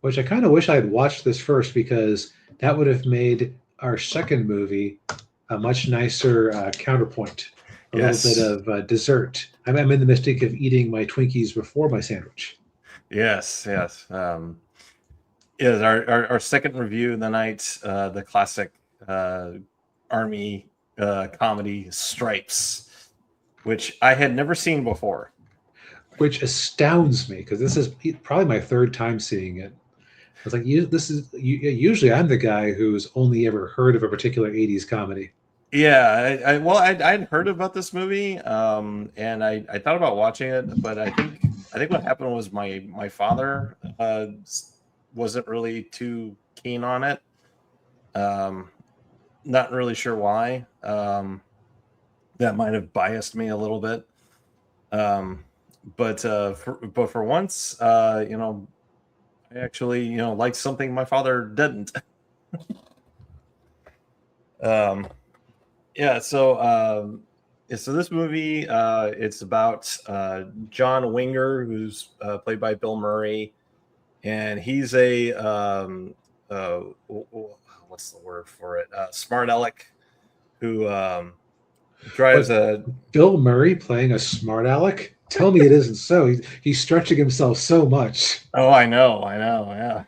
which I kind of wish I had watched this first because that would have made our second movie a much nicer counterpoint. A little bit Yes. of dessert. I'm in the mistake of eating my Twinkies before my sandwich. Yes. Yes. Is our second review of the night, the classic army comedy Stripes, which I had never seen before. Which astounds me because this is probably my third time seeing it. It's like usually I'm the guy who's only ever heard of a particular '80s comedy. Yeah, well, I'd heard about this movie, and I thought about watching it, but I think what happened was my father wasn't really too keen on it. Um, Not really sure why. That might have biased me a little bit. Um, but for once, I actually like something my father didn't. um, yeah, so this movie, it's about John Winger, who's played by Bill Murray, and he's a what's the word for it? Smart aleck who drives But a. Bill Murray playing a smart aleck? Tell me it isn't so. He's stretching himself so much. Oh, I know,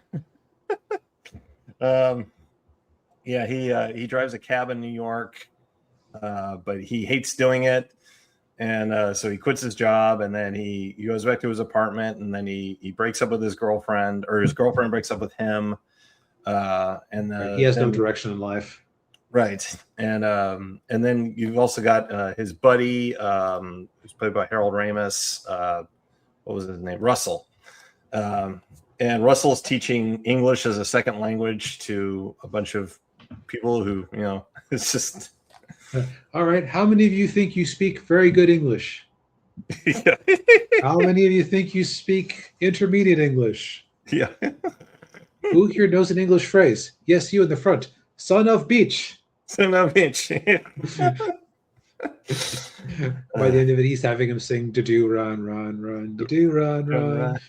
yeah. Yeah, he drives a cab in New York, but he hates doing it, and so he quits his job, and then he goes back to his apartment, and then he breaks up with his girlfriend, or his girlfriend breaks up with him, and Right? He has no then direction in life. right, and then you've also got his buddy, who's played by Harold Ramis. What was his name? Russell. Um, and Russell's teaching English as a second language to a bunch of people who, it's just. All right. How many of you think you speak very good English? Yeah. How many of you think you speak intermediate English? Yeah. Who here knows an English phrase? Yes, you in the front. Son of beach. So no bitch. By the end of it, he's having him sing "To do run run run, to do run run."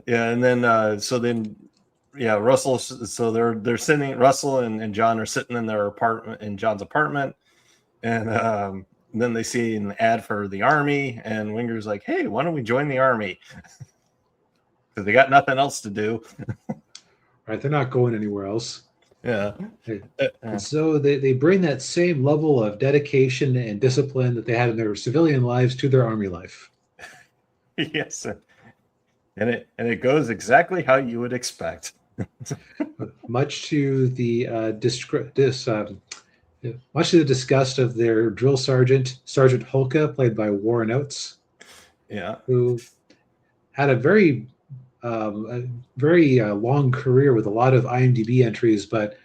Yeah, and then yeah, Russell. So they're sitting. Russell and John are sitting in their apartment, in John's apartment, and then they see an ad for the army, and Winger's like, "Hey, why don't we join the army?" Because they got nothing else to do. Right, they're not going anywhere else. Yeah. And so they bring that same level of dedication and discipline that they had in their civilian lives to their army life. Yes, and it goes exactly how you would expect. Much to the much to the disgust of their drill sergeant, Sergeant Holka, played by Warren Oates, Yeah. who had a very long career with a lot of IMDb entries, but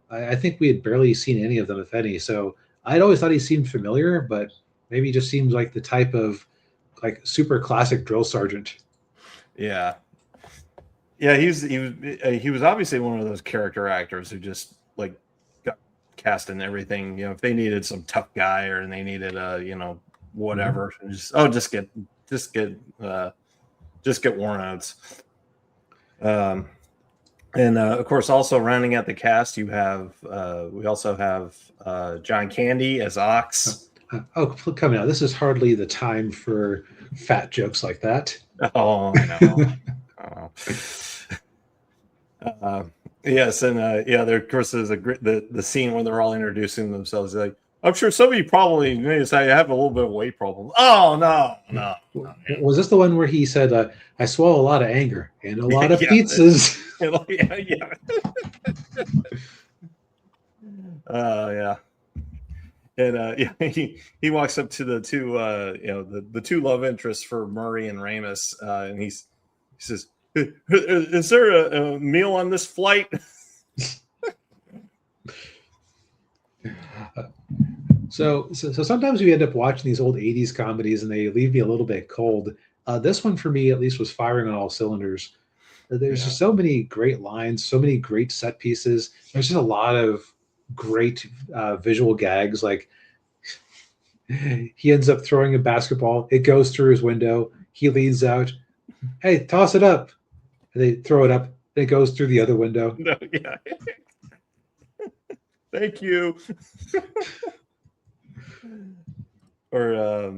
I think we had barely seen any of them, if any. So I'd always thought he seemed familiar, but maybe he just seems like the type of like super classic drill sergeant. Yeah. Yeah, he was obviously one of those character actors who just like got cast in everything. If they needed some tough guy or they needed a whatever, just get Warren Oates. And of course, also rounding out the cast, we also have John Candy as Ox. Oh, come now! This is hardly the time for fat jokes like that. Oh, I know. Yes, and yeah, there of course there's the scene when they're all introducing themselves. Like, I'm sure some of you probably noticed I have a little bit of weight problem. Oh no. Was this the one where he said, "I swallow a lot of anger and a lot of Yeah. pizzas"? Yeah. Yeah. And yeah, he walks up to the two the two love interests for Murray and Ramis, and he says, "Is there a meal on this flight?" So sometimes we end up watching these old '80s comedies and they leave me a little bit cold. This one for me at least was firing on all cylinders. There's just so many great lines, so many great set pieces. There's just a lot of great visual gags. Like he ends up throwing a basketball, it goes through his window. He leans out. Hey, toss it up. And they throw it up. And it goes through the other window. No, yeah. Thank you. Or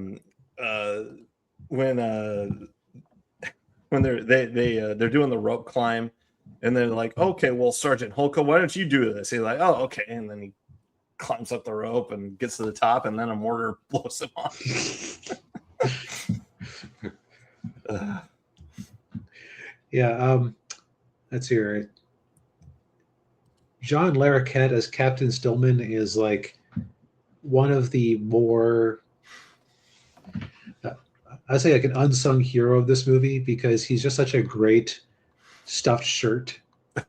when they're doing the rope climb, and they're like, okay, well, Sergeant Holka, why don't you do this? He's like, oh, okay, and then he climbs up the rope and gets to the top, and then a mortar blows him off. Yeah, let's hear. John Larroquette as Captain Stillman is like one of the more, I'd say, like an unsung hero of this movie because he's just such a great stuffed shirt.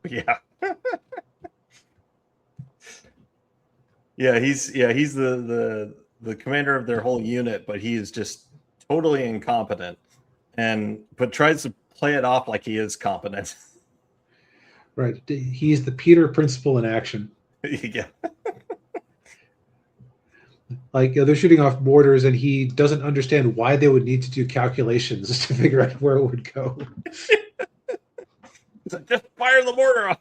Yeah. He's the commander of their whole unit, but he is just totally incompetent, but tries to play it off like he is competent. Right. He's the Peter principle in action. Yeah. Like, they're shooting off mortars, and he doesn't understand why they would need to do calculations to figure out where it would go. He's like, just fire the mortar off.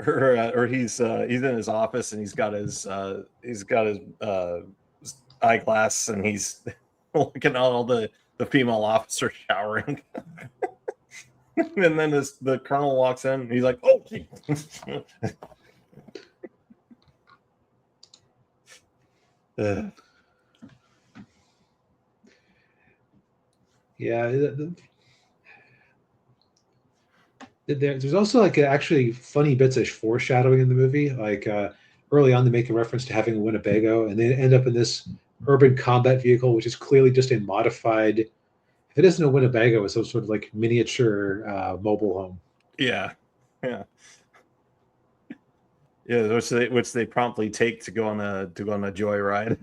Or he's in his office, and he's got his eyeglass, and he's looking at all the female officers showering. And then the colonel walks in, and he's like, oh. Yeah. There's also like actually funny bits of foreshadowing in the movie. Like early on, they make a reference to having a Winnebago, and they end up in this urban combat vehicle, which is clearly just a modified. If it isn't a Winnebago, it's some sort of like miniature mobile home. Yeah. Which they promptly take to go on a joyride.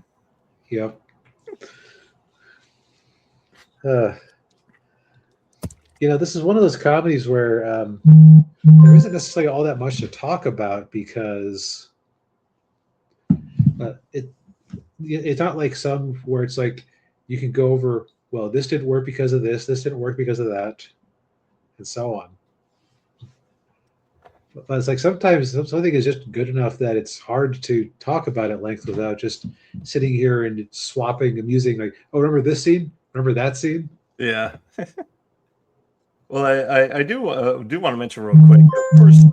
Yep. This is one of those comedies where there isn't necessarily all that much to talk about because it's not like some where it's like you can go over, well, this didn't work because of this didn't work because of that, and so on. But it's like sometimes something is just good enough that it's hard to talk about at length without just sitting here and swapping and musing like, oh, remember this scene? Remember that scene? Yeah. Well, I do want to mention real quick. Of course,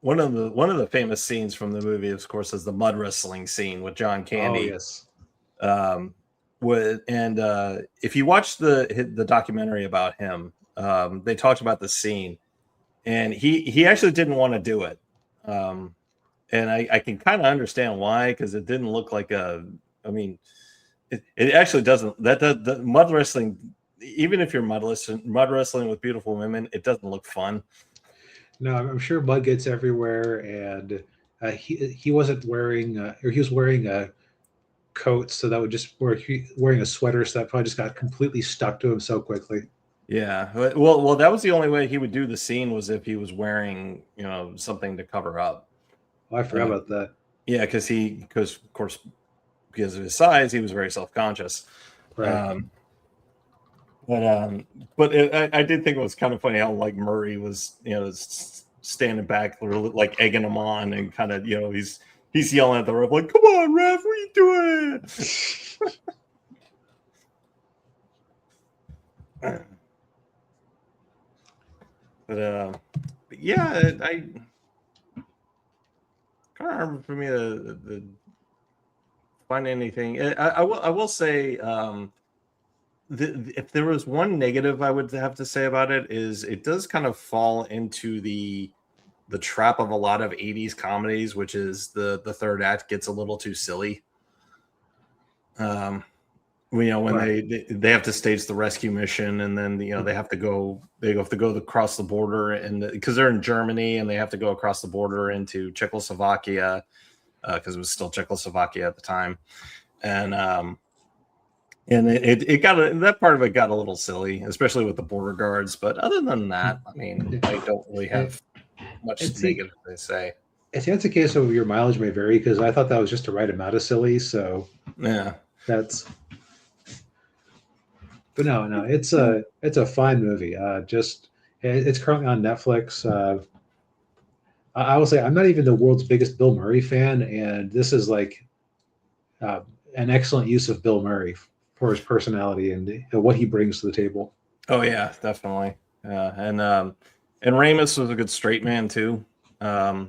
one of the famous scenes from the movie, of course, is the mud wrestling scene with John Candy. Oh, yes. If you watch the documentary about him, they talked about the scene, and he actually didn't want to do it. And I can kind of understand why, because it didn't look like it actually doesn't. The mud wrestling, even if you're mud wrestling with beautiful women, it doesn't look fun. No, I'm sure mud gets everywhere, and he wasn't wearing, or he was wearing a coat, so that would just wearing a sweater, so that probably just got completely stuck to him so quickly. Yeah, well, that was the only way he would do the scene, was if he was wearing, something to cover up. Oh, I forgot about that. Yeah, because of course, because of his size, he was very self-conscious. Right. But I did think it was kind of funny how like Murray was, standing back, like egging him on, and kind of, he's yelling at the ref like, "Come on, ref, what are you doing?" But yeah, I can't remember for me to find anything. I will say, if there was one negative I would have to say about it, is it does kind of fall into the trap of a lot of 80s comedies, which is the third act gets a little too silly. When right. they have to stage the rescue mission, and then they have to go across the border, and because they're in Germany, and they have to go across the border into Czechoslovakia, because it was still Czechoslovakia at the time, and it got that part of it got a little silly, especially with the border guards. But other than that, I don't really have much negative to say. It's a case of your mileage may vary, because I thought that was just the right amount of silly. So yeah, that's. But no, it's a fine movie. Just it's currently on Netflix. I will say I'm not even the world's biggest Bill Murray fan, and this is like uh, an excellent use of Bill Murray for his personality and what he brings to the table. Oh yeah, definitely. And Ramis was a good straight man too. I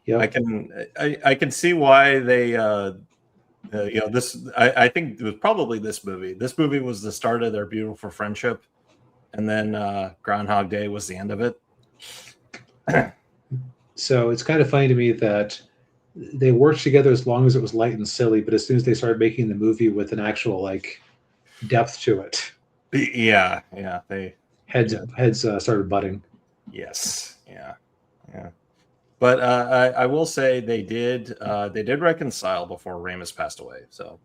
Yep. can I can see why they this I think it was probably this movie. This movie was the start of their beautiful friendship, and then Groundhog Day was the end of it. So it's kind of funny to me that they worked together as long as it was light and silly, but as soon as they started making the movie with an actual like depth to it, Yeah, yeah, yeah, heads started butting. yes, yeah, yeah. But I will say they did reconcile before Ramis passed away. So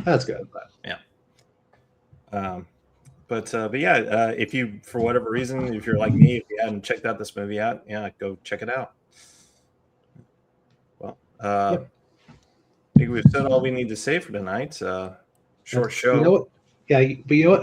That's good. yeah. Um, but yeah, if you for whatever reason, if you're like me, if you hadn't checked out this movie yet, yeah, go check it out. Well, Yep. I think we've said all we need to say for tonight. Short You know show. what? Yeah, but you know what?